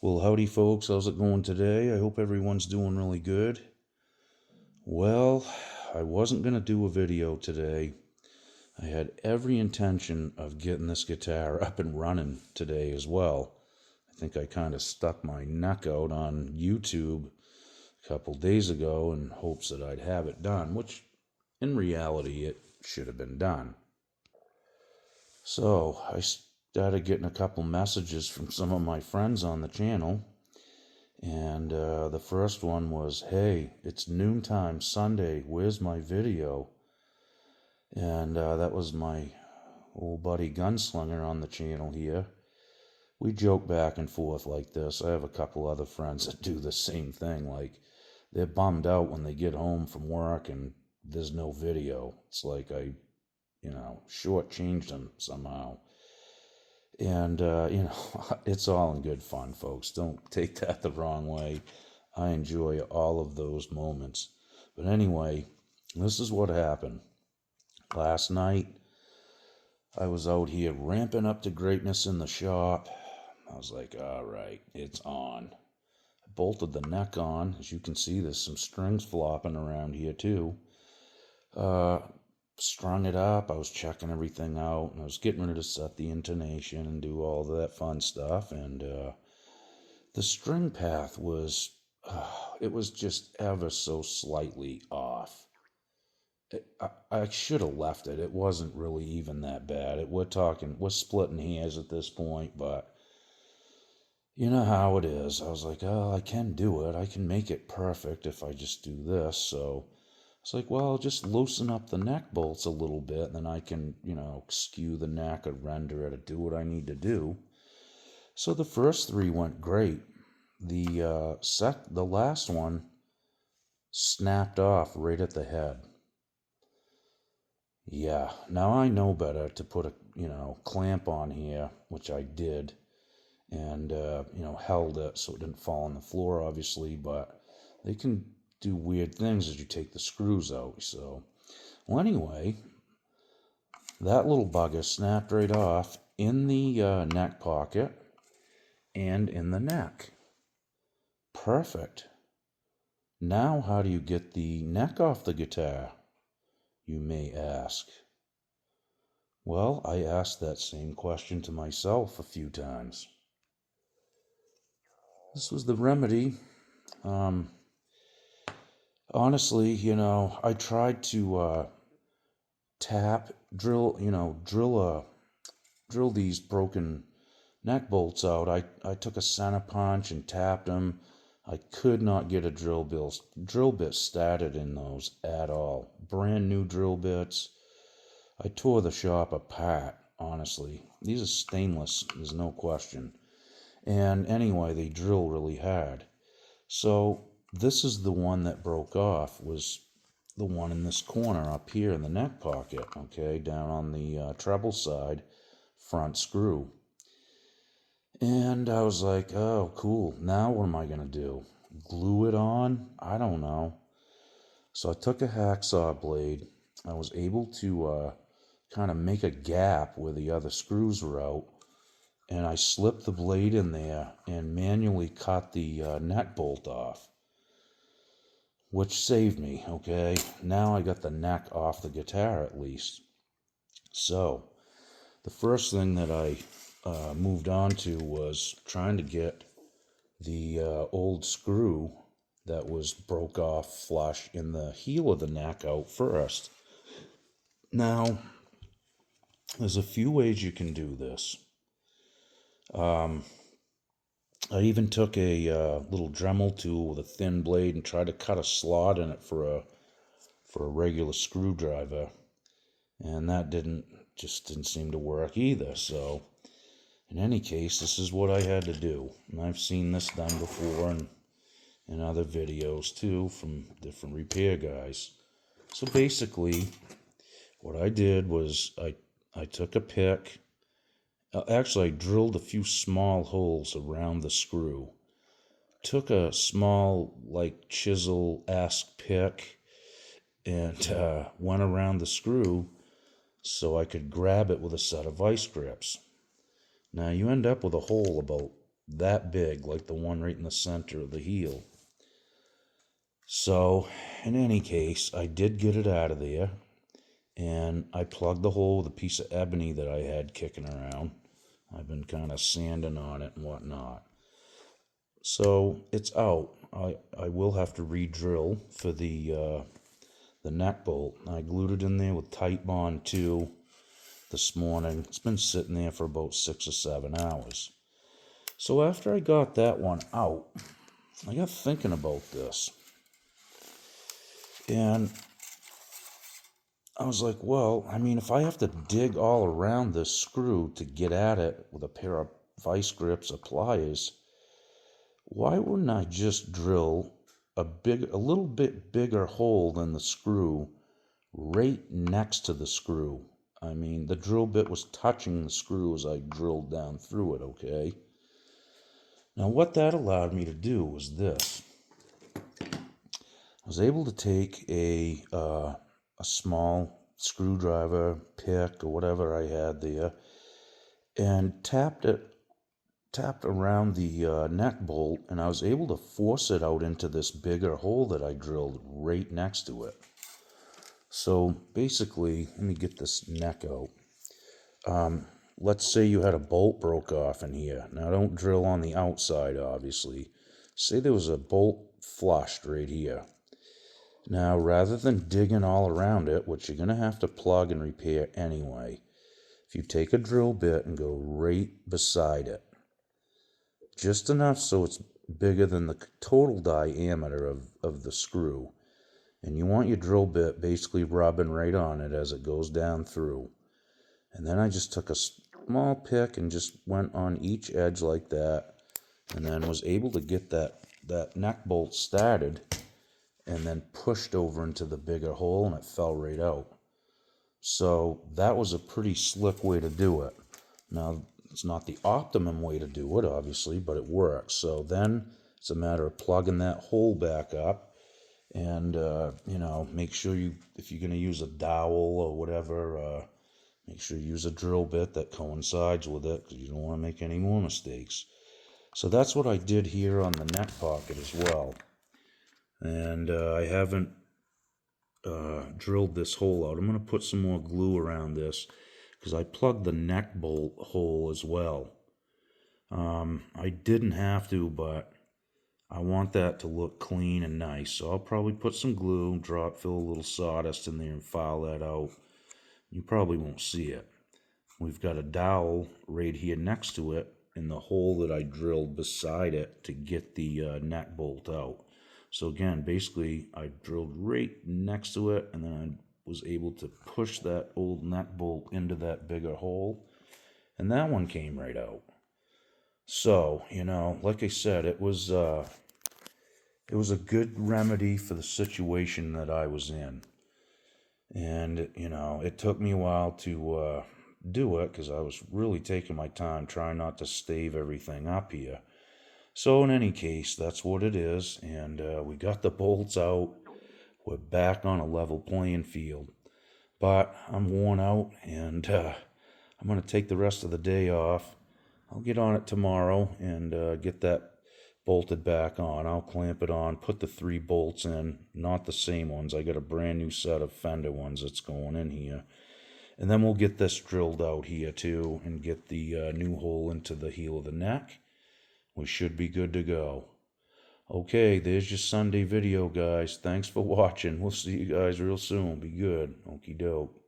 Well, howdy, folks. How's it going today? I hope everyone's doing really good. Well, I wasn't going to do a video today. I had every intention of getting this guitar up and running today as well. I think I kind of stuck my neck out on YouTube a couple days ago in hopes that I'd have it done, which in reality it should have been done. So I started getting a couple messages from some of my friends on the channel. And the first one was, "Hey, it's noontime Sunday. Where's my video?" And that was my old buddy Gunslinger on the channel here. We joke back and forth like this. I have a couple other friends that do the same thing. Like, they're bummed out when they get home from work and there's no video. It's like I, shortchanged them somehow. And, it's all in good fun, folks. Don't take that the wrong way. I enjoy all of those moments. But anyway, this is what happened. Last night, I was out here ramping up to greatness in the shop. I was like, all right, it's on. I bolted the neck on. As you can see, there's some strings flopping around here too. Strung it up. I was checking everything out, and I was getting ready to set the intonation and do all that fun stuff. And the string path was, it was just ever so slightly off. I should have left it. It wasn't really even that bad. We're splitting hairs at this point, but you know how it is. I was like, oh, I can do it. I can make it perfect if I just do this. So it's like, well, I'll just loosen up the neck bolts a little bit, and then I can, skew the neck or render it or do what I need to do. So the first three went great. The last one snapped off right at the head. Yeah, now I know better to put a, clamp on here, which I did, and, held it so it didn't fall on the floor, obviously, but they can do weird things as you take the screws out. So, well, anyway, that little bugger snapped right off in the neck pocket and in the neck. Perfect. Now, how do you get the neck off the guitar, you may ask? Well, I asked that same question to myself a few times. This was the remedy. Honestly, I tried to drill these broken neck bolts out. I took a center punch and tapped them. I could not get a drill bit started in those at all. Brand new drill bits. I tore the shop apart, honestly. These are stainless, there's no question. And anyway, they drill really hard. So this is the one that broke off, was the one in this corner up here in the neck pocket, okay, down on the treble side, front screw. And I was like, oh, cool. Now what am I going to do? Glue it on? I don't know. So I took a hacksaw blade. I was able to kind of make a gap where the other screws were out. And I slipped the blade in there and manually cut the neck bolt off, which saved me, okay? Now I got the neck off the guitar at least. So the first thing that I moved on to was trying to get the old screw that was broke off flush in the heel of the neck out first. Now, there's a few ways you can do this. I even took a little Dremel tool with a thin blade and tried to cut a slot in it for a regular screwdriver, and that didn't seem to work either. So in any case, this is what I had to do, and I've seen this done before and in other videos too from different repair guys. So basically, what I did was I took a pick. Actually, I drilled a few small holes around the screw. Took a small, like, chisel-esque pick and went around the screw so I could grab it with a set of vice grips. Now, you end up with a hole about that big, like the one right in the center of the heel. So, in any case, I did get it out of there, and I plugged the hole with a piece of ebony that I had kicking around. I've been kind of sanding on it and whatnot. So it's out. I will have to re-drill for the neck bolt. I glued it in there with tight bond 2 this morning. It's been sitting there for about 6 or 7 hours. So after I got that one out, I got thinking about this. And I was like, well, I mean, if I have to dig all around this screw to get at it with a pair of vice grips or pliers, why wouldn't I just drill a little bit bigger hole than the screw right next to the screw? I mean, the drill bit was touching the screw as I drilled down through it, okay? Now, what that allowed me to do was this. I was able to take a small screwdriver, pick, or whatever I had there, and tapped around the neck bolt, and I was able to force it out into this bigger hole that I drilled right next to it. So basically, let me get this neck out. Let's say you had a bolt broke off in here. Now don't drill on the outside, obviously. Say there was a bolt flushed right here. Now, rather than digging all around it, which you're going to have to plug and repair anyway, if you take a drill bit and go right beside it, just enough so it's bigger than the total diameter of the screw, and you want your drill bit basically rubbing right on it as it goes down through. And then I just took a small pick and just went on each edge like that, and then was able to get that neck bolt started, and then pushed over into the bigger hole, and it fell right out. So that was a pretty slick way to do it. Now, it's not the optimum way to do it, obviously, but it works. So then it's a matter of plugging that hole back up, and make sure if you're going to use a dowel or whatever, make sure you use a drill bit that coincides with it, because you don't want to make any more mistakes. So that's what I did here on the neck pocket as well. And I haven't drilled this hole out. I'm going to put some more glue around this, because I plugged the neck bolt hole as well. I didn't have to, but I want that to look clean and nice. So I'll probably put some glue, fill a little sawdust in there and file that out. You probably won't see it. We've got a dowel right here next to it in the hole that I drilled beside it to get the neck bolt out. So again, basically I drilled right next to it, and then I was able to push that old neck bolt into that bigger hole, and that one came right out. So, like I said, it was a good remedy for the situation that I was in. And, it took me a while to do it, because I was really taking my time trying not to stave everything up here. So in any case, that's what it is, and we got the bolts out. We're back on a level playing field. But I'm worn out, and I'm going to take the rest of the day off. I'll get on it tomorrow and get that bolted back on. I'll clamp it on, put the 3 bolts in, not the same ones. I got a brand new set of fender ones that's going in here. And then we'll get this drilled out here too, and get the new hole into the heel of the neck. We should be good to go. Okay, there's your Sunday video, guys. Thanks for watching. We'll see you guys real soon. Be good. Okie doke.